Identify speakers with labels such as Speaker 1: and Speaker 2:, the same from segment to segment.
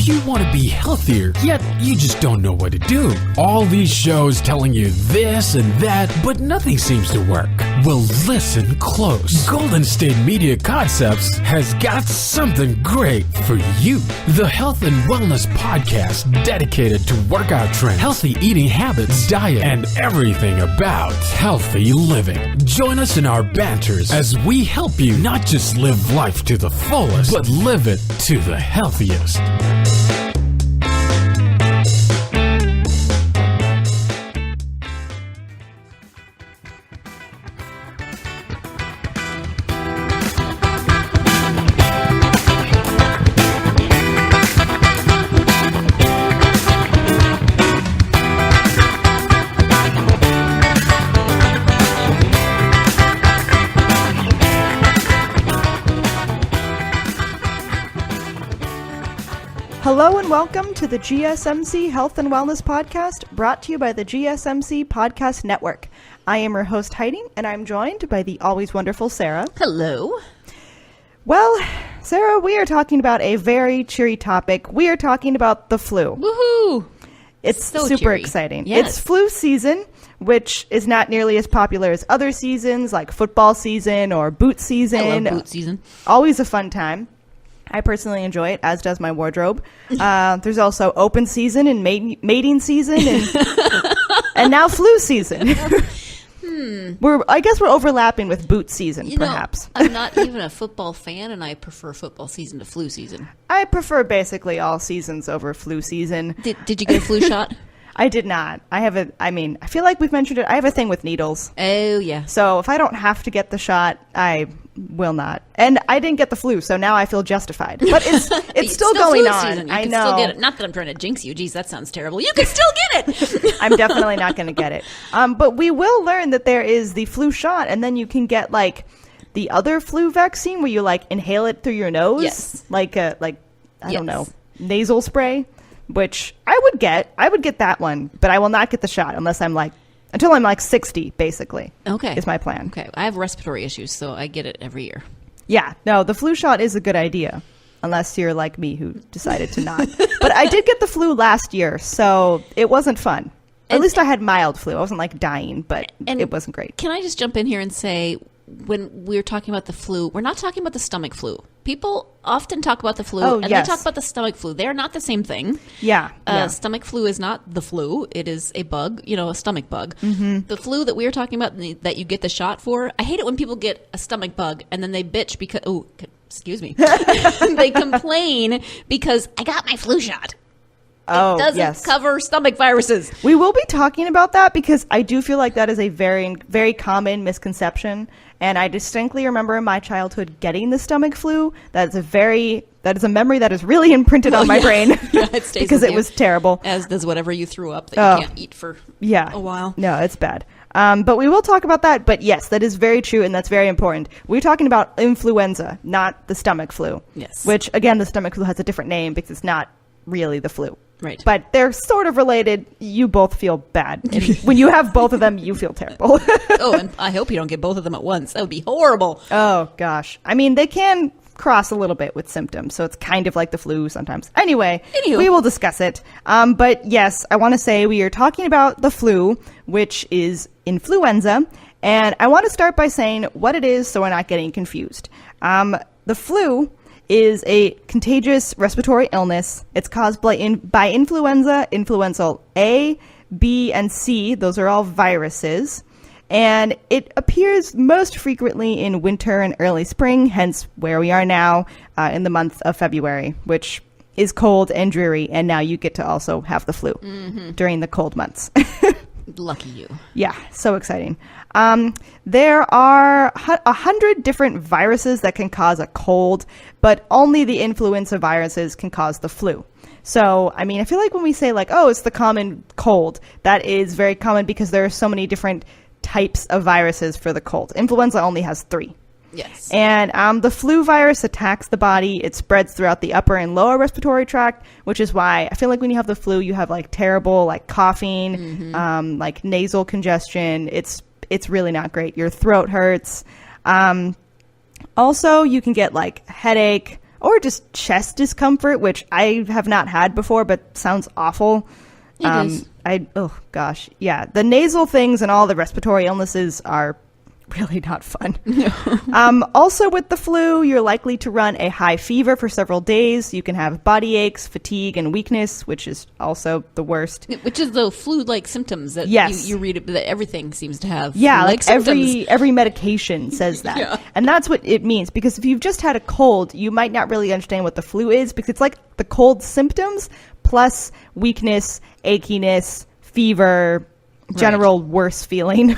Speaker 1: you want to be healthier, yet you just don't know what to do. All these shows telling you this and that, but nothing seems to work. Well, listen close. Golden State Media Concepts has got something great for you. The Health and Wellness Podcast dedicated to workout trends, healthy eating habits, diet, and everything about healthy living. Join us in our banters as we help you not just live life to the fullest, but live it to the healthiest.
Speaker 2: Hello and welcome to the GSMC Health and Wellness Podcast, brought to you by the GSMC Podcast Network. I am your host, Heidi, and I'm joined by the always wonderful Sarah.
Speaker 3: Hello.
Speaker 2: Well, Sarah, we are talking about a very cheery topic. We are talking about the flu.
Speaker 3: Woohoo!
Speaker 2: It's
Speaker 3: so
Speaker 2: super
Speaker 3: cheery.
Speaker 2: exciting.
Speaker 3: Yes.
Speaker 2: It's flu season, which is not nearly as popular as other seasons, like football season or boot season.
Speaker 3: I love boot season.
Speaker 2: Always a fun time. I personally enjoy it, as does my wardrobe. There's also open season and mating season and now flu season. I guess we're overlapping with boot season, perhaps.
Speaker 3: I'm not even a football fan, and I prefer football season to flu season.
Speaker 2: I prefer basically all seasons over flu season.
Speaker 3: Did you get a flu shot?
Speaker 2: I did not. I feel like we've mentioned it. I have a thing with needles.
Speaker 3: Oh, yeah.
Speaker 2: So if I don't have to get the shot, I will not. And I didn't get the flu, so now I feel justified. But it's still going
Speaker 3: flu
Speaker 2: on.
Speaker 3: Season. You
Speaker 2: I
Speaker 3: can
Speaker 2: know.
Speaker 3: Still get it. Not that I'm trying to jinx you. Geez, that sounds terrible. You can still get it.
Speaker 2: I'm definitely not going to get it. But we will learn that there is the flu shot, and then you can get like the other flu vaccine where you like inhale it through your nose.
Speaker 3: Yes.
Speaker 2: I don't know, nasal spray, which I would get that one, but I will not get the shot until I'm like 60, basically.
Speaker 3: Okay.
Speaker 2: Is my plan.
Speaker 3: Okay. I have respiratory issues, so I get it every year.
Speaker 2: Yeah. No, the flu shot is a good idea. Unless you're like me who decided to not. But I did get the flu last year, so it wasn't fun. At least I had mild flu. I wasn't like dying, but it wasn't great.
Speaker 3: Can I just jump in here and say, when we're talking about the flu, we're not talking about the stomach flu. People often talk about the flu, they talk about the stomach flu. They're not the same thing.
Speaker 2: Yeah.
Speaker 3: Stomach flu is not the flu. It is a bug, a stomach bug.
Speaker 2: Mm-hmm.
Speaker 3: The flu that we were talking about that you get the shot for, I hate it when people get a stomach bug and then they bitch because, excuse me, they complain because I got my flu shot. It doesn't cover stomach viruses.
Speaker 2: We will be talking about that because I do feel like that is a very, very common misconception. And I distinctly remember in my childhood getting the stomach flu. That is a memory that is really imprinted on my brain
Speaker 3: it stays
Speaker 2: because it was terrible.
Speaker 3: As does whatever you threw up that you can't eat for a while.
Speaker 2: No, it's bad. But we will talk about that. But yes, that is very true, and that's very important. We're talking about influenza, not the stomach flu.
Speaker 3: Yes.
Speaker 2: Which, again, the stomach flu has a different name because it's not really the flu.
Speaker 3: Right.
Speaker 2: But they're sort of related. You both feel bad. And when you have both of them, you feel terrible.
Speaker 3: And I hope you don't get both of them at once. That would be horrible.
Speaker 2: Oh, gosh. I mean, they can cross a little bit with symptoms, so it's kind of like the flu sometimes. Anyway, we will discuss it. But yes, I want to say we are talking about the flu, which is influenza. And I want to start by saying what it is so we're not getting confused. The flu is a contagious respiratory illness. It's caused by influenza, influenza A, B, and C. Those are all viruses. And it appears most frequently in winter and early spring, hence where we are now in the month of February, which is cold and dreary. And now you get to also have the flu during the cold months.
Speaker 3: Lucky you.
Speaker 2: Yeah, so exciting. There are 100 different viruses that can cause a cold, but only the influenza viruses can cause the flu. So, I mean, I feel like when we say like, oh, it's the common cold, that is very common because there are so many different types of viruses for the cold. Influenza only has 3.
Speaker 3: Yes.
Speaker 2: And the flu virus attacks the body. It spreads throughout the upper and lower respiratory tract, which is why I feel like when you have the flu, you have like terrible like coughing, like nasal congestion. It's really not great. Your throat hurts. Also, you can get like headache or just chest discomfort, which I have not had before, but sounds awful.
Speaker 3: It is.
Speaker 2: Oh gosh. Yeah. The nasal things and all the respiratory illnesses are really not fun. Also with the flu, you're likely to run a high fever for several days. You can have body aches, fatigue, and weakness, which is also the worst.
Speaker 3: Which is the flu-like symptoms that you read that everything seems to have.
Speaker 2: Yeah, like
Speaker 3: symptoms.
Speaker 2: every medication says that.
Speaker 3: Yeah.
Speaker 2: And that's what it means, because if you've just had a cold, you might not really understand what the flu is, because it's like the cold symptoms plus weakness, achiness, fever, general worse feeling.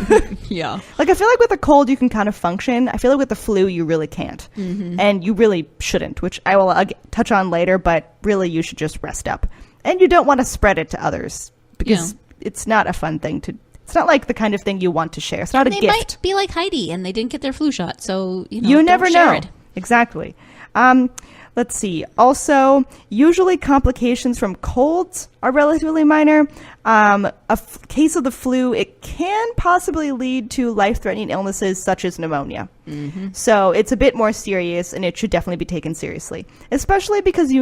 Speaker 3: Yeah.
Speaker 2: Like, I feel like with a cold, you can kind of function. I feel like with the flu, you really can't. And you really shouldn't, which I will touch on later, but really you should just rest up. And you don't want to spread it to others, because it's not a fun thing to... It's not like the kind of thing you want to share. It's not a gift.
Speaker 3: They might be like Heidi, and they didn't get their flu shot, so,
Speaker 2: you never know.
Speaker 3: It.
Speaker 2: Exactly. Let's see. Also, usually complications from colds are relatively minor. Case of the flu, it can possibly lead to life-threatening illnesses such as pneumonia. So it's a bit more serious, and it should definitely be taken seriously. Especially because if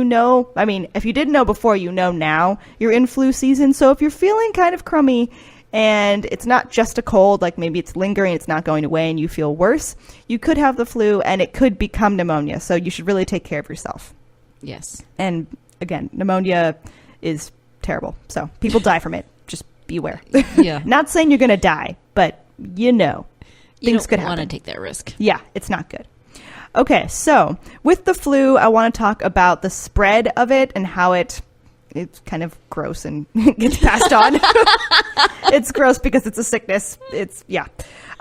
Speaker 2: you didn't know before, you know now you're in flu season. So if you're feeling kind of crummy, and it's not just a cold, like maybe it's lingering, it's not going away, and you feel worse, you could have the flu, and it could become pneumonia. So you should really take care of yourself.
Speaker 3: Yes.
Speaker 2: And again, pneumonia is terrible. So people die from it. Just be aware.
Speaker 3: Yeah.
Speaker 2: Not saying you're going to die, but things could happen.
Speaker 3: You don't want to take that risk.
Speaker 2: Yeah, it's not good. Okay, so with the flu, I want to talk about the spread of it and how it's kind of gross and gets passed on. It's gross because it's a sickness.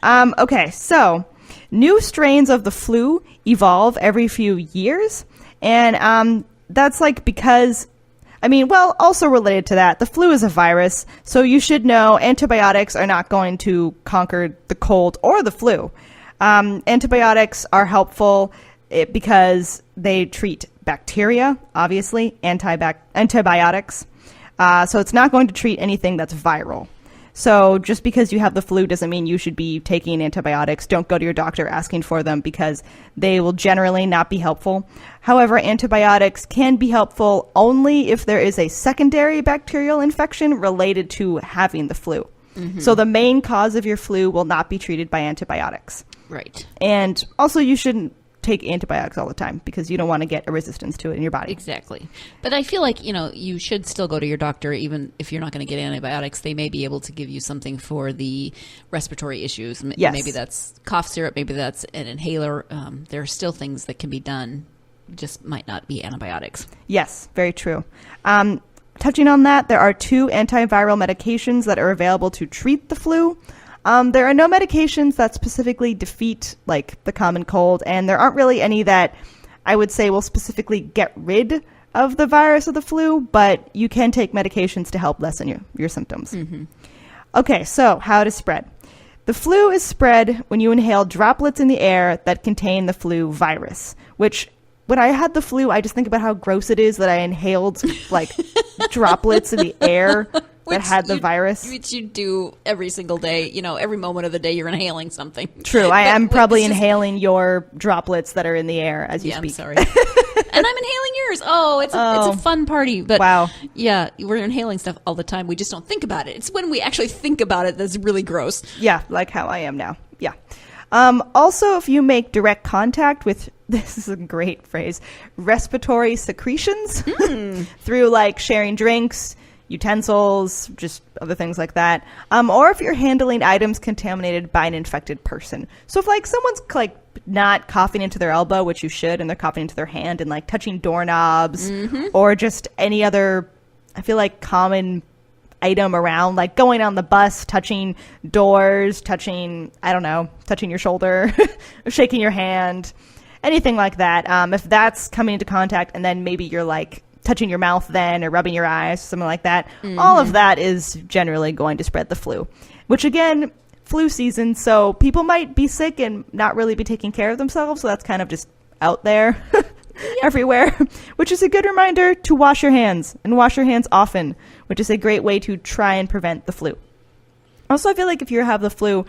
Speaker 2: Okay, so new strains of the flu evolve every few years. And that's because, also related to that, the flu is a virus. So you should know antibiotics are not going to conquer the cold or the flu. Antibiotics are helpful because they treat bacteria, obviously, antibiotics. So it's not going to treat anything that's viral. So just because you have the flu doesn't mean you should be taking antibiotics. Don't go to your doctor asking for them, because they will generally not be helpful. However, antibiotics can be helpful only if there is a secondary bacterial infection related to having the flu. So the main cause of your flu will not be treated by antibiotics.
Speaker 3: Right.
Speaker 2: And also, you shouldn't take antibiotics all the time, because you don't want to get a resistance to it in your body.
Speaker 3: Exactly. But I feel like, you should still go to your doctor, even if you're not going to get antibiotics. They may be able to give you something for the respiratory issues.
Speaker 2: Yes.
Speaker 3: Maybe that's cough syrup. Maybe that's an inhaler. There are still things that can be done. Just might not be antibiotics.
Speaker 2: Yes, very true. Touching on that, there are 2 antiviral medications that are available to treat the flu. There are no medications that specifically defeat the common cold, and there aren't really any that I would say will specifically get rid of the virus of the flu, but you can take medications to help lessen your symptoms. Okay, so how to spread. The flu is spread when you inhale droplets in the air that contain the flu virus, which when I had the flu, I just think about how gross it is that I inhaled droplets in the air that had the virus.
Speaker 3: Which you do every single day. Every moment of the day you're inhaling something.
Speaker 2: True. I am probably inhaling your droplets that are in the air as you speak.
Speaker 3: I'm sorry. And I'm inhaling yours. It's a fun party. But
Speaker 2: wow.
Speaker 3: Yeah, we're inhaling stuff all the time. We just don't think about it. It's when we actually think about it that's really gross.
Speaker 2: Yeah, like how I am now. Yeah. Also, if you make direct contact with, this is a great phrase, respiratory secretions through sharing drinks, utensils, just other things like that. Or if you're handling items contaminated by an infected person. So if someone's not coughing into their elbow, which you should, and they're coughing into their hand, and touching doorknobs or just any other, I feel common item around, going on the bus, touching doors, touching your shoulder, shaking your hand, anything like that. If that's coming into contact, and then maybe you're touching your mouth then, or rubbing your eyes, something like that. All of that is generally going to spread the flu, which again, flu season. So people might be sick and not really be taking care of themselves. So that's kind of just out there everywhere, which is a good reminder to wash your hands, and wash your hands often, which is a great way to try and prevent the flu. Also, I feel if you have the flu,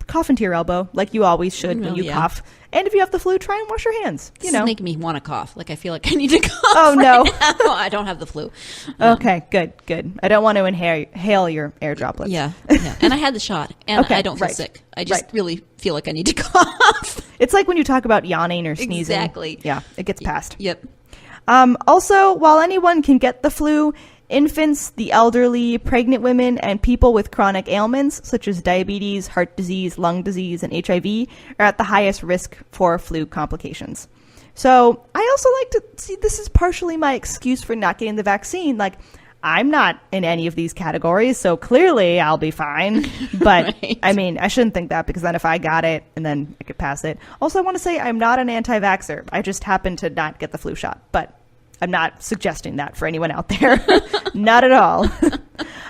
Speaker 2: cough into your elbow, like you always should when you cough. And if you have the flu, try and wash your hands.
Speaker 3: This is making me want to cough. Like, I feel like I need to cough.
Speaker 2: Oh, no.
Speaker 3: Now. I don't have the flu.
Speaker 2: Okay, good. I don't want to inhale your air droplets.
Speaker 3: Yeah. And I had the shot, and I don't feel sick. I just really feel like I need to cough.
Speaker 2: It's like when you talk about yawning or sneezing.
Speaker 3: Exactly.
Speaker 2: Yeah, it gets passed.
Speaker 3: Yep.
Speaker 2: Also, while anyone can get the flu, infants, the elderly, pregnant women, and people with chronic ailments such as diabetes, heart disease, lung disease, and HIV are at the highest risk for flu complications. So I also like to see this is partially my excuse for not getting the vaccine. Like, I'm not in any of these categories, so clearly I'll be fine. But
Speaker 3: Right.
Speaker 2: I mean, I shouldn't think that, because then if I got it and then I could pass it. Also, I want to say I'm not an anti-vaxxer. I just happen to not get the flu shot, but I'm not suggesting that for anyone out there. Not at all.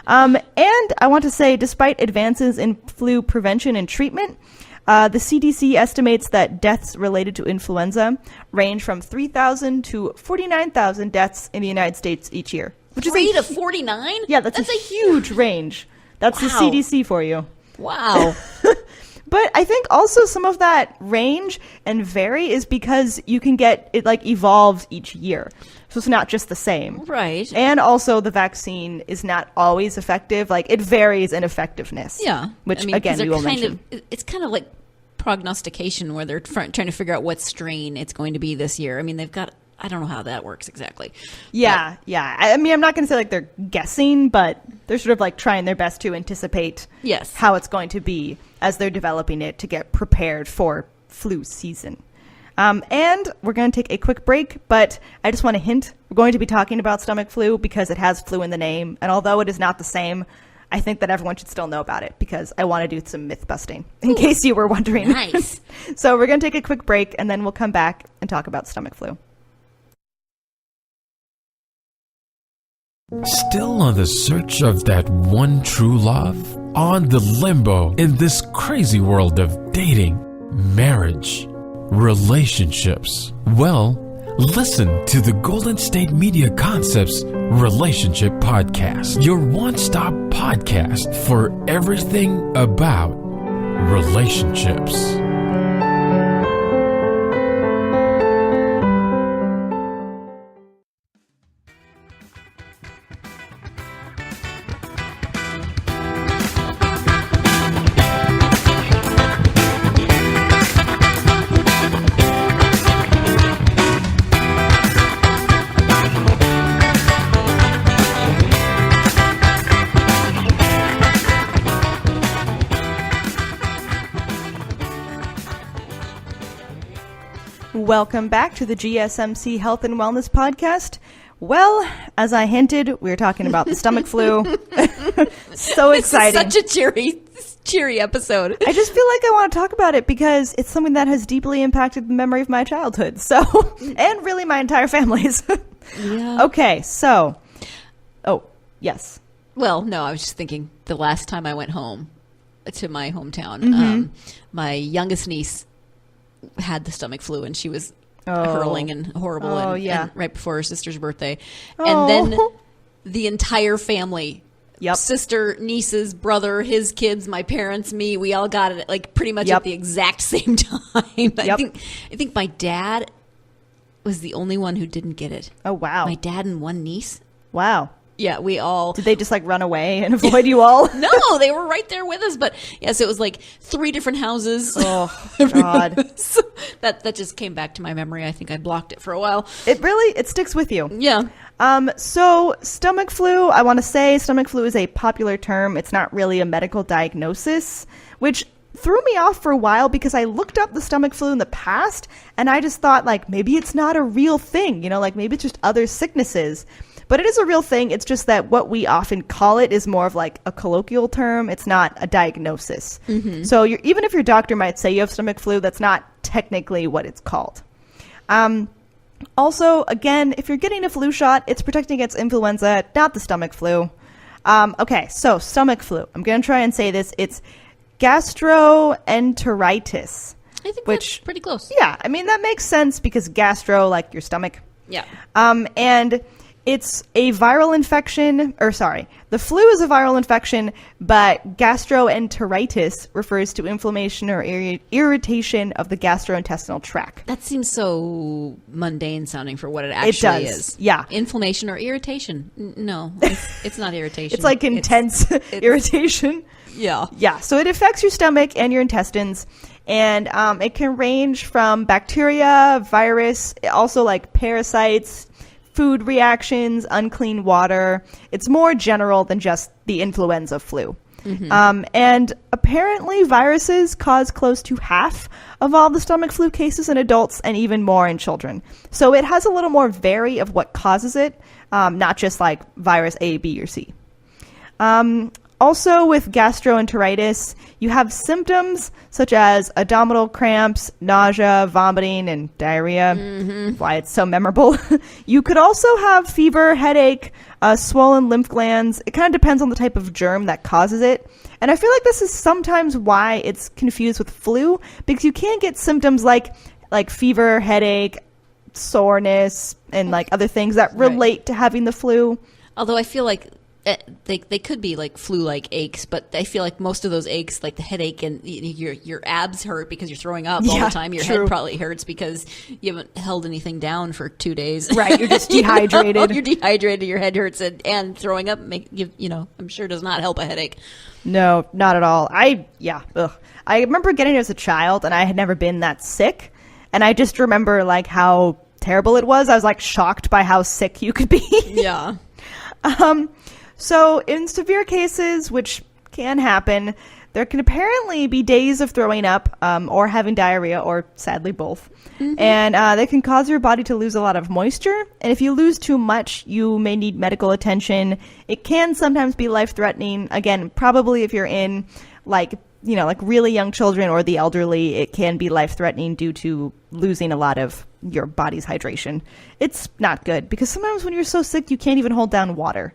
Speaker 2: And I want to say, despite advances in flu prevention and treatment, the CDC estimates that deaths related to influenza range from 3,000 to 49,000 deaths in the United States each year. Which
Speaker 3: 3
Speaker 2: is
Speaker 3: to 49?
Speaker 2: Yeah, that's a huge range. That's the CDC for you.
Speaker 3: Wow.
Speaker 2: But I think also some of that range and vary is because you can get it, like, evolves each year. So it's not just the same.
Speaker 3: Right.
Speaker 2: And also the vaccine is not always effective. Like, it varies in effectiveness.
Speaker 3: Yeah.
Speaker 2: Which,
Speaker 3: I mean,
Speaker 2: again, we will
Speaker 3: kind
Speaker 2: mention.
Speaker 3: it's kind of like prognostication, where they're trying to figure out what strain it's going to be this year. I mean, they've got... I don't know how that works exactly.
Speaker 2: Yeah. I mean, I'm not going to say like they're guessing, but they're sort of like trying their best to anticipate how it's going to be as they're developing it to get prepared for flu season. And we're going to take a quick break, but I just want to hint, we're going to be talking about stomach flu because it has flu in the name. And although it is not the same, I think that everyone should still know about it because I want to do some myth busting in case you were wondering.
Speaker 3: Nice.
Speaker 2: So we're going to take a quick break and then we'll come back and talk about stomach flu.
Speaker 1: Still on the search of that one true love? On the limbo in this crazy world of dating, marriage, relationships? Well, listen to the Golden State Media Concepts Relationship Podcast, your one-stop podcast for everything about relationships.
Speaker 2: Welcome back to the GSMC Health and Wellness Podcast. Well, as I hinted, we were talking about the stomach flu. So exciting.
Speaker 3: This is such a cheery episode.
Speaker 2: I just feel like I want to talk about it because it's something that has deeply impacted the memory of my childhood. So, and really my entire family's.
Speaker 3: Yeah.
Speaker 2: Okay, so, yes.
Speaker 3: Well, no, I was just thinking the last time I went home to my hometown, my youngest niece had the stomach flu and she was hurling and horrible and right before her sister's birthday. And then the entire family, sister, nieces, brother, his kids, my parents, me, we all got it like pretty much at the exact same time. I think my dad was the only one who didn't get it.
Speaker 2: Oh, wow.
Speaker 3: My dad and one niece.
Speaker 2: Wow.
Speaker 3: Yeah, we all...
Speaker 2: Did they just like run away and avoid you all?
Speaker 3: No, they were right there with us. But yes, it was like 3 different houses.
Speaker 2: Oh, God.
Speaker 3: So that just came back to my memory. I think I blocked it for a while.
Speaker 2: It sticks with you.
Speaker 3: Yeah.
Speaker 2: So stomach flu, I want to say stomach flu is a popular term. It's not really a medical diagnosis, which threw me off for a while because I looked up the stomach flu in the past and I just thought like maybe it's not a real thing, like maybe it's just other sicknesses. But it is a real thing. It's just that what we often call it is more of like a colloquial term. It's not a diagnosis. Mm-hmm. So even if your doctor might say you have stomach flu, that's not technically what it's called. Also, again, if you're getting a flu shot, it's protecting against influenza, not the stomach flu. Okay, so stomach flu. I'm going to try and say this. It's gastroenteritis.
Speaker 3: I think that's pretty close.
Speaker 2: Yeah, I mean, that makes sense because gastro, like your stomach.
Speaker 3: Yeah.
Speaker 2: And It's a viral infection, the flu is a viral infection, but gastroenteritis refers to inflammation or irritation of the gastrointestinal tract.
Speaker 3: That seems so mundane sounding for what it actually is.
Speaker 2: Yeah.
Speaker 3: Inflammation or irritation? No, it's not irritation.
Speaker 2: It's like intense irritation.
Speaker 3: Yeah.
Speaker 2: Yeah, so it affects your stomach and your intestines, and it can range from bacteria, virus, also like parasites, food reactions, unclean water. It's more general than just the influenza flu. And apparently viruses cause close to half of all the stomach flu cases in adults and even more in children. So it has a little more vary of what causes it, not just like virus A, B, or C. Also, with gastroenteritis, you have symptoms such as abdominal cramps, nausea, vomiting, and diarrhea. Why it's so memorable. You could also have fever, headache, swollen lymph glands. It kind of depends on the type of germ that causes it. And I feel like this is sometimes why it's confused with flu, because you can get symptoms like fever, headache, soreness, and like other things that relate to having the flu.
Speaker 3: Although I feel like they could be like flu-like aches, but I feel like most of those aches, like the headache and your abs hurt because you're throwing up all the time. Your head probably hurts because you haven't held anything down for 2 days.
Speaker 2: Right, you're just dehydrated.
Speaker 3: You're dehydrated, your head hurts, and throwing up I'm sure does not help a headache.
Speaker 2: No, not at all. I remember getting it as a child, and I had never been that sick, and I just remember like how terrible it was. I was like shocked by how sick you could be.
Speaker 3: Yeah.
Speaker 2: So in severe cases, which can happen, there can apparently be days of throwing up or having diarrhea, or sadly both. And they can cause your body to lose a lot of moisture. And if you lose too much, you may need medical attention. It can sometimes be life-threatening. Again, probably if you're in like really young children or the elderly, it can be life-threatening due to losing a lot of your body's hydration. It's not good because sometimes when you're so sick, you can't even hold down water.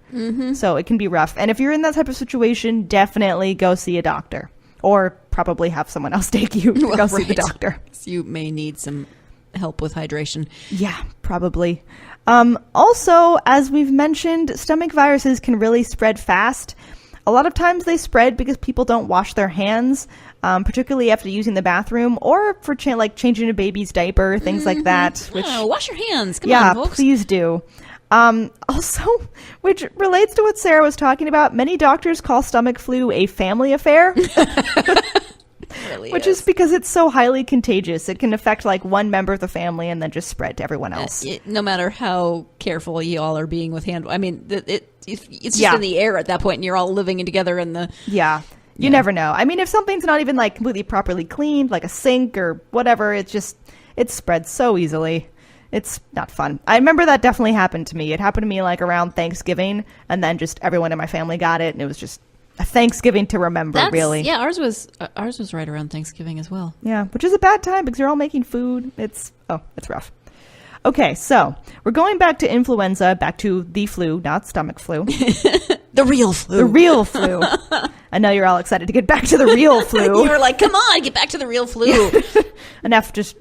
Speaker 2: So it can be rough. And if you're in that type of situation, definitely go see a doctor, or probably have someone else take you to go see the doctor.
Speaker 3: So you may need some help with hydration. Yeah,
Speaker 2: probably. Also, as we've mentioned, stomach viruses can really spread fast. A lot of times they spread because people don't wash their hands, particularly after using the bathroom or for changing a baby's diaper, things like that.
Speaker 3: Wash your hands. Come on, folks.
Speaker 2: Please do. Also, which relates to what Sarah was talking about, many doctors call stomach flu a family affair. Which is because it's so highly contagious. It can affect like one member of the family and then just spread to everyone else.
Speaker 3: No matter how careful you all are being with hand, I mean, it's just in the air at that point, and you're all living in together in the.
Speaker 2: Yeah. You never know. I mean, if something's not even like completely properly cleaned, like a sink or whatever, it spreads so easily. It's not fun. I remember that definitely happened to me. It happened to me like around Thanksgiving, and then just everyone in my family got it, and it was just a Thanksgiving to remember, really.
Speaker 3: Yeah, ours was right around Thanksgiving as well.
Speaker 2: Yeah, which is a bad time because you're all making food. It's rough. Okay, so we're going back to influenza, back to the flu, not stomach flu.
Speaker 3: The real flu.
Speaker 2: The real flu. I know you're all excited to get back to the real flu.
Speaker 3: You were like, come on, get back to the real flu.
Speaker 2: Enough just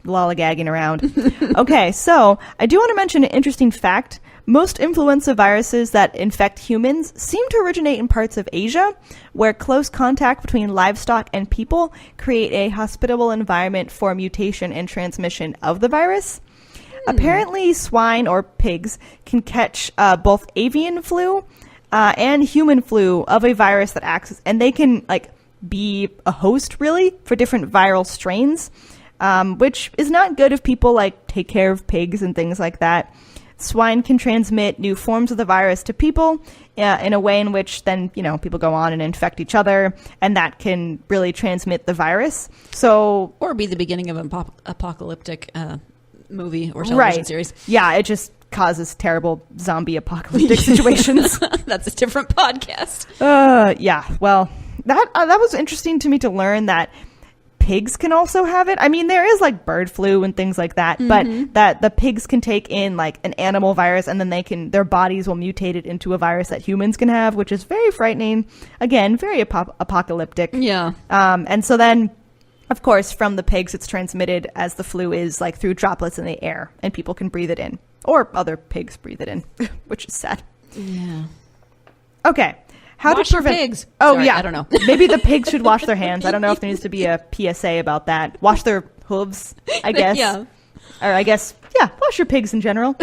Speaker 2: lollygagging around. Okay, so I do want to mention an interesting fact. Most influenza viruses that infect humans seem to originate in parts of Asia, where close contact between livestock and people create a hospitable environment for mutation and transmission of the virus. Apparently, swine or pigs can catch both avian flu and human flu of a virus that acts, and they can be a host really for different viral strains, which is not good if people take care of pigs and things like that. Swine can transmit new forms of the virus to people in a way in which then, people go on and infect each other, and that can really transmit the virus. So,
Speaker 3: or be the beginning of an apocalyptic movie or television series.
Speaker 2: Yeah, it just causes terrible zombie apocalyptic situations.
Speaker 3: That's a different podcast.
Speaker 2: Yeah, well, that was interesting to me to learn that pigs can also have it. I mean, there is bird flu and things like that, but that the pigs can take in an animal virus, and then their bodies will mutate it into a virus that humans can have, which is very frightening. Again, very apocalyptic.
Speaker 3: Yeah.
Speaker 2: And so then, of course, from the pigs, it's transmitted as the flu is through droplets in the air, and people can breathe it in. Or other pigs breathe it in, which is sad.
Speaker 3: Yeah.
Speaker 2: Okay. How
Speaker 3: Wash
Speaker 2: to prevent
Speaker 3: pigs.
Speaker 2: Oh,
Speaker 3: Sorry,
Speaker 2: yeah.
Speaker 3: I don't know.
Speaker 2: Maybe the pigs should wash their hands. I don't know if there needs to be a PSA about that. Wash their hooves, I guess.
Speaker 3: Yeah.
Speaker 2: Or I guess, yeah, wash your pigs in general.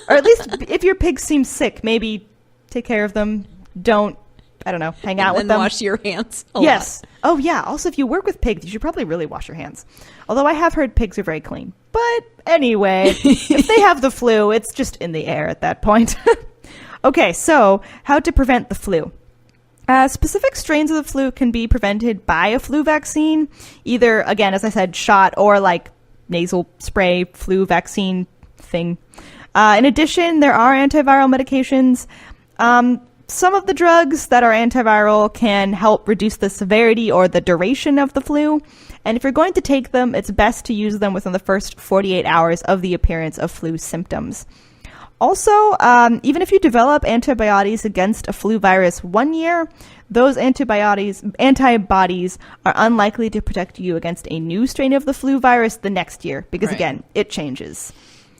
Speaker 2: Or at least if your pigs seem sick, maybe take care of them. Don't, I don't know, hang out with them.
Speaker 3: Wash your hands.
Speaker 2: Yes. Oh, yeah. Also, if you work with pigs, you should probably really wash your hands. Although I have heard pigs are very clean. But anyway, if they have the flu, it's just in the air at that point. Okay, so how to prevent the flu. Specific strains of the flu can be prevented by a flu vaccine, either, again, as I said, shot or like nasal spray flu vaccine thing. In addition, there are antiviral medications. Some of the drugs that are antiviral can help reduce the severity or the duration of the flu. And if you're going to take them, it's best to use them within the first 48 hours of the appearance of flu symptoms. Also, even if you develop antibodies against a flu virus 1 year, those antibodies are unlikely to protect you against a new strain of the flu virus the next year, because again, it changes.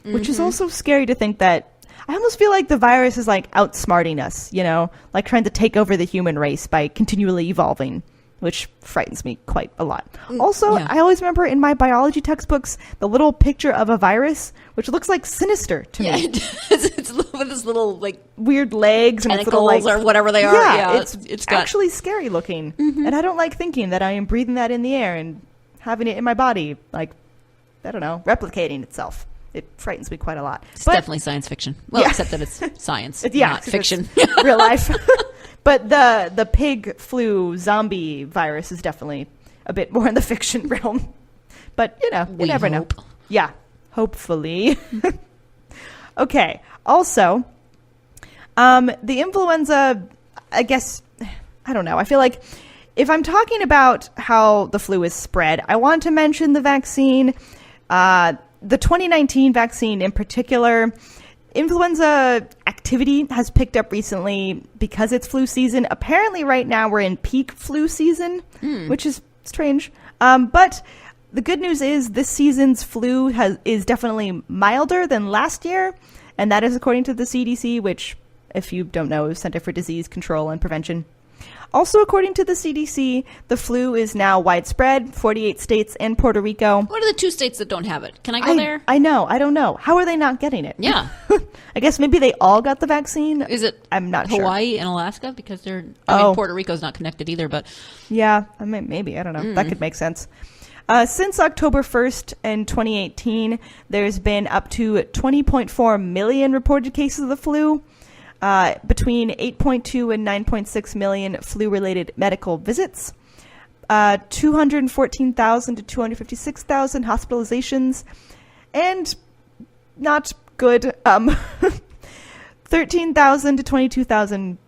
Speaker 2: Which is also scary to think that I almost feel like the virus is like outsmarting us, you know, like trying to take over the human race by continually evolving, which frightens me quite a lot. Also, I always remember in my biology textbooks, the little picture of a virus, which looks like sinister to me.
Speaker 3: It's with this little, like,
Speaker 2: weird legs and
Speaker 3: tentacles
Speaker 2: little, like,
Speaker 3: or whatever they are.
Speaker 2: Yeah,
Speaker 3: it's got...
Speaker 2: actually scary looking. And I don't like thinking that I am breathing that in the air and having it in my body, like, I don't know, replicating itself. It frightens me quite a lot.
Speaker 3: It's definitely science fiction. Well, except that it's science, not fiction.
Speaker 2: Real life. But the pig flu zombie virus is definitely a bit more in the fiction realm. But, you know, you never know. Yeah, hopefully. Okay, also, the influenza, I guess, I don't know. I feel like if I'm talking about how the flu is spread, I want to mention the vaccine. The 2019 vaccine in particular, influenza activity has picked up recently because it's flu season. Apparently right now we're in peak flu season, which is strange. But the good news is this season's flu is definitely milder than last year. And that is according to the CDC, which, if you don't know, is Center for Disease Control and Prevention. Also, according to the CDC, the flu is now widespread, 48 states and Puerto Rico.
Speaker 3: What are the 2 states that don't have it? Can I go there?
Speaker 2: I know. I don't know. How are they not getting it?
Speaker 3: Yeah.
Speaker 2: I guess maybe they all got the vaccine.
Speaker 3: Is it
Speaker 2: I'm not sure.
Speaker 3: Hawaii and Alaska? Because they're... I mean, Puerto Rico's not connected either, but...
Speaker 2: Yeah, I mean, maybe. I don't know. That could make sense. Since October 1st in 2018, there's been up to 20.4 million reported cases of the flu. Between 8.2 and 9.6 million flu-related medical visits, 214,000 to 256,000 hospitalizations, and not good, 13,000 to 22,000.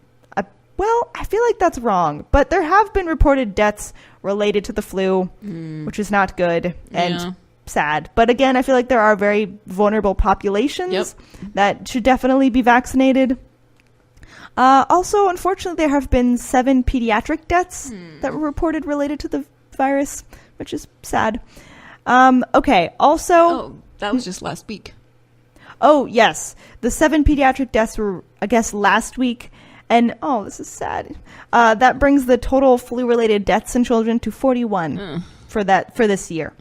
Speaker 2: Well, I feel like that's wrong, but there have been reported deaths related to the flu, which is not good and sad. But again, I feel like there are very vulnerable populations that should definitely be vaccinated. Also, unfortunately, there have been 7 pediatric deaths that were reported related to the virus, which is sad. Okay, also...
Speaker 3: Oh, that was just last week.
Speaker 2: Oh, yes. The 7 pediatric deaths were, I guess, last week. And, oh, this is sad. That brings the total flu-related deaths in children to 41 for this year,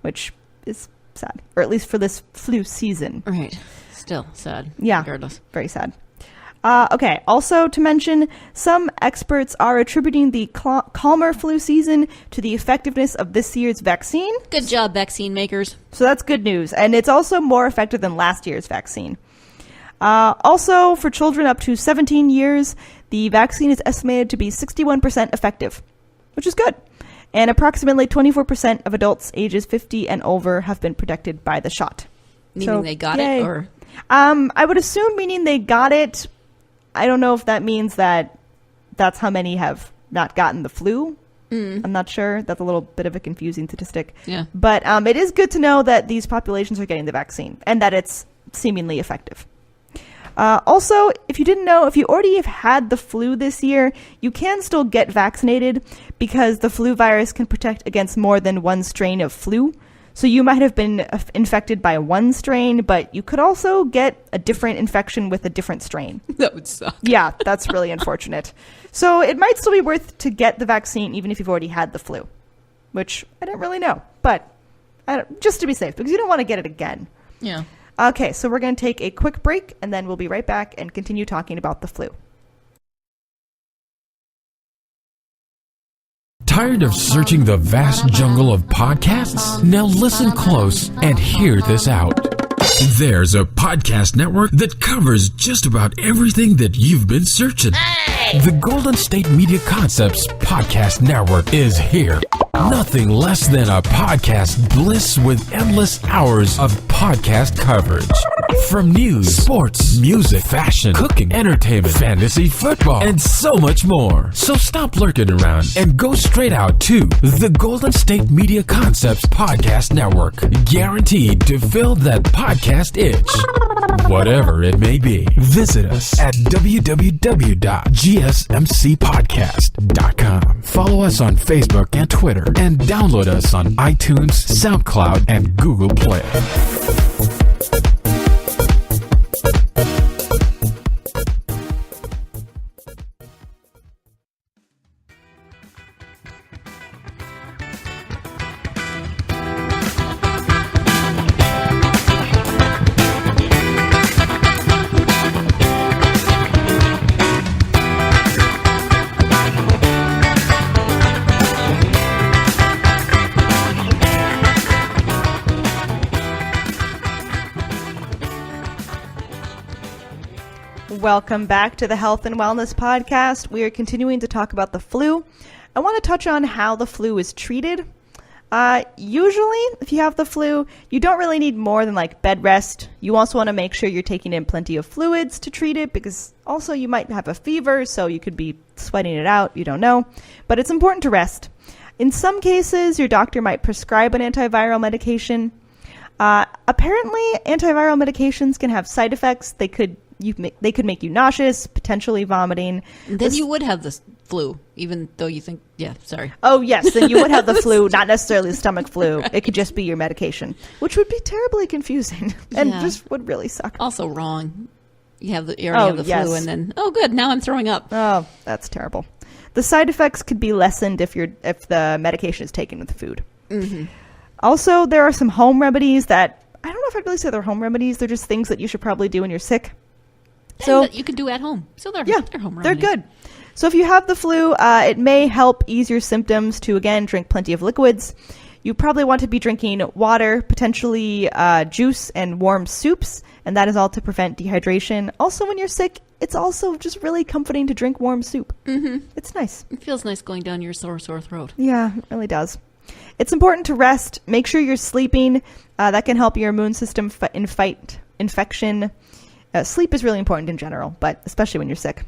Speaker 2: which is sad. Or at least for this flu season.
Speaker 3: Right. Still sad.
Speaker 2: Yeah.
Speaker 3: Regardless.
Speaker 2: Very sad. Okay, also to mention, some experts are attributing the calmer flu season to the effectiveness of this year's vaccine.
Speaker 3: Good job, vaccine makers.
Speaker 2: So that's good news. And it's also more effective than last year's vaccine. Also, for children up to 17 years, the vaccine is estimated to be 61% effective, which is good. And approximately 24% of adults ages 50 and over have been protected by the shot.
Speaker 3: Meaning they got it, or?
Speaker 2: I would assume meaning they got it. I don't know if that means that that's how many have not gotten the flu. I'm not sure. That's a little bit of a confusing statistic.
Speaker 3: Yeah.
Speaker 2: But it is good to know that these populations are getting the vaccine and that it's seemingly effective. Also, if you didn't know, if you already have had the flu this year, you can still get vaccinated because the flu virus can protect against more than one strain of flu. So you might have been infected by one strain, but you could also get a different infection with a different strain.
Speaker 3: That would suck.
Speaker 2: Yeah, that's really unfortunate. So it might still be worth to get the vaccine even if you've already had the flu, which I don't really know, but just to be safe, because you don't want to get it again.
Speaker 3: Yeah.
Speaker 2: Okay, so we're going to take a quick break, and then we'll be right back and continue talking about the flu.
Speaker 1: Tired of searching the vast jungle of podcasts? Now listen close and hear this out. There's a podcast network that covers just about everything that you've been searching. The Golden State Media Concepts Podcast Network is here. Nothing less than a podcast bliss with endless hours of podcast coverage. From news, sports, music, fashion, cooking, entertainment, fantasy, football, and so much more. So stop lurking around and go straight out to the Golden State Media Concepts Podcast Network. Guaranteed to fill that podcast itch. Whatever it may be. Visit us at www.gsmcpodcast.com. Follow us on Facebook and Twitter, and download us on iTunes, SoundCloud, and Google Play.
Speaker 2: Welcome back to the Health and Wellness Podcast. We are continuing to talk about the flu. I want to touch on how the flu is treated. Usually, if you have the flu, you don't really need more than like bed rest. You also want to make sure you're taking in plenty of fluids to treat it, because also you might have a fever, so you could be sweating it out. You don't know. But it's important to rest. In some cases, your doctor might prescribe an antiviral medication. Apparently, antiviral medications can have side effects. They could make you nauseous, potentially vomiting.
Speaker 3: Then you would have the flu, even though you think, yeah, sorry.
Speaker 2: Oh, yes, then you would have the flu, not necessarily the stomach flu. Right. It could just be your medication, which would be terribly confusing and just would really suck.
Speaker 3: Also wrong. You already have the flu, and then, oh, good, now I'm throwing up.
Speaker 2: Oh, that's terrible. The side effects could be lessened if the medication is taken with the food. Mm-hmm. Also, there are some home remedies that, I don't know if I'd really say they're home remedies. They're just things that you should probably do when you're sick.
Speaker 3: So you can do at home. So they're home remedies.
Speaker 2: They're good. So if you have the flu, it may help ease your symptoms to, again, drink plenty of liquids. You probably want to be drinking water, potentially juice and warm soups, and that is all to prevent dehydration. Also, when you're sick, it's also just really comforting to drink warm soup. Mm-hmm. It's nice.
Speaker 3: It feels nice going down your sore throat.
Speaker 2: Yeah, it really does. It's important to rest. Make sure you're sleeping. That can help your immune system fight infection. Sleep is really important in general, but especially when you're sick.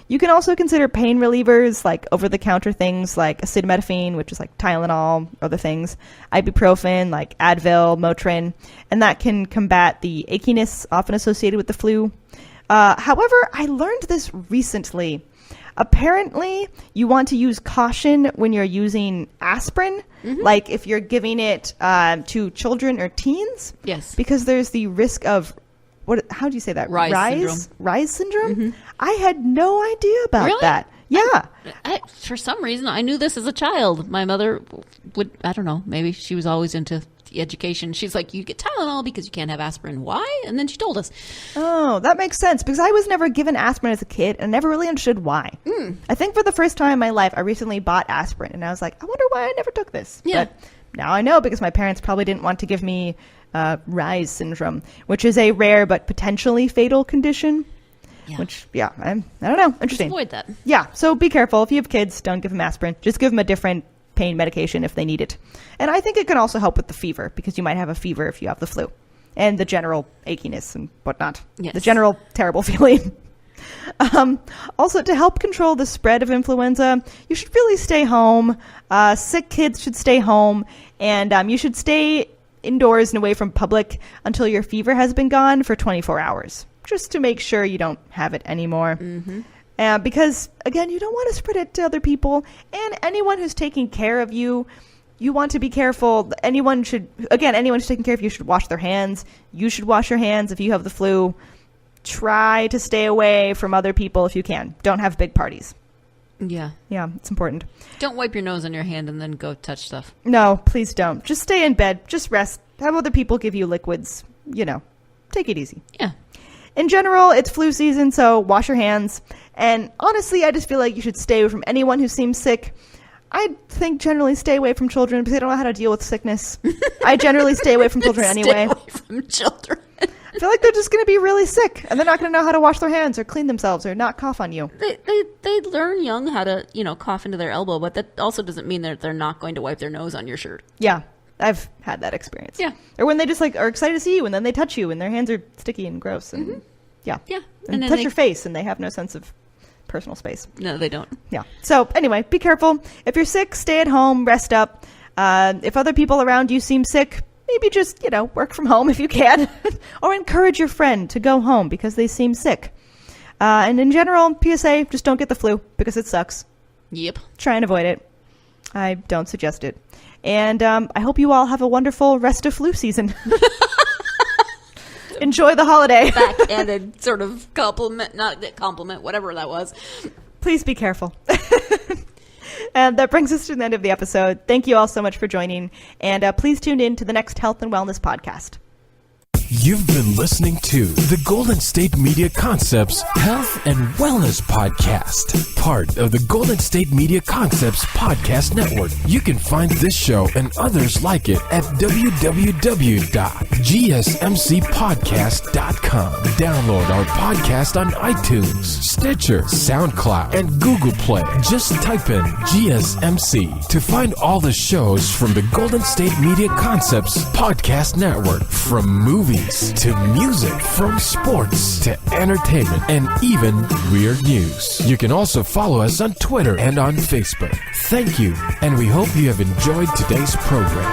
Speaker 2: You can also consider pain relievers, like over-the-counter things like acetaminophen, which is like Tylenol, other things, ibuprofen, like Advil, Motrin, and that can combat the achiness often associated with the flu. However, I learned this recently. Apparently, you want to use caution when you're using aspirin, like if you're giving it to children or teens.
Speaker 3: Yes.
Speaker 2: Because there's the risk of how do you say that? Rise syndrome? Mm-hmm. I had no idea about that. Yeah.
Speaker 3: For some reason, I knew this as a child. My mother would, I don't know, maybe she was always into education. She's like, you get Tylenol because you can't have aspirin. Why? And then she told us.
Speaker 2: Oh, that makes sense, because I was never given aspirin as a kid and never really understood why. I think for the first time in my life, I recently bought aspirin and I was like, I wonder why I never took this.
Speaker 3: Yeah.
Speaker 2: But now I know, because my parents probably didn't want to give me Rise syndrome, which is a rare but potentially fatal condition.
Speaker 3: Yeah.
Speaker 2: Which, I don't know. Interesting.
Speaker 3: Just avoid that.
Speaker 2: Yeah, so be careful. If you have kids, don't give them aspirin. Just give them a different pain medication if they need it. And I think it can also help with the fever, because you might have a fever if you have the flu. And the general achiness and whatnot.
Speaker 3: Yes.
Speaker 2: The general terrible feeling. Also, to help control the spread of influenza, you should really stay home. Sick kids should stay home. And you should stay indoors and away from public until your fever has been gone for 24 hours, just to make sure you don't have it anymore. Because, again, you don't want to spread it to other people. And anyone who's taking care of you, you want to be careful. Anyone who's taking care of you should wash their hands. You should wash your hands if you have the flu. Try to stay away from other people if you can. Don't have big parties.
Speaker 3: Yeah.
Speaker 2: Yeah, it's important.
Speaker 3: Don't wipe your nose on your hand and then go touch stuff.
Speaker 2: No, please don't. Just stay in bed. Just rest. Have other people give you liquids. Take it easy.
Speaker 3: Yeah.
Speaker 2: In general, it's flu season, so wash your hands. And honestly, I just feel like you should stay away from anyone who seems sick. I think generally stay away from children because they don't know how to deal with sickness. I generally stay away from children anyway.
Speaker 3: Stay away from children.
Speaker 2: I feel like they're just going to be really sick, and they're not going to know how to wash their hands or clean themselves or not cough on you.
Speaker 3: They learn young how to, cough into their elbow, but that also doesn't mean that they're not going to wipe their nose on your shirt.
Speaker 2: Yeah, I've had that experience.
Speaker 3: Yeah.
Speaker 2: Or when they just are excited to see you, and then they touch you, and their hands are sticky and gross. And yeah. And touch your face, and they have no sense of personal space.
Speaker 3: No, they don't.
Speaker 2: Yeah. So anyway, be careful. If you're sick, stay at home, rest up. If other people around you seem sick, maybe just, work from home if you can. Or encourage your friend to go home because they seem sick. And in general, PSA, just don't get the flu because it sucks.
Speaker 3: Yep.
Speaker 2: Try and avoid it. I don't suggest it. And I hope you all have a wonderful rest of flu season. Enjoy the holiday.
Speaker 3: Backhanded sort of compliment, whatever that was.
Speaker 2: Please be careful. And that brings us to the end of the episode. Thank you all so much for joining. And please tune in to the next Health and Wellness podcast.
Speaker 1: You've been listening to the Golden State Media Concepts Health and Wellness Podcast, part of the Golden State Media Concepts Podcast Network. You can find this show and others like it at www.gsmcpodcast.com. Download our podcast on iTunes, Stitcher, SoundCloud, and Google Play. Just type in GSMC to find all the shows from the Golden State Media Concepts Podcast Network, from movies to music, from sports to entertainment, and even weird news. You can also follow us on Twitter and on Facebook. Thank you, and we hope you have enjoyed today's program.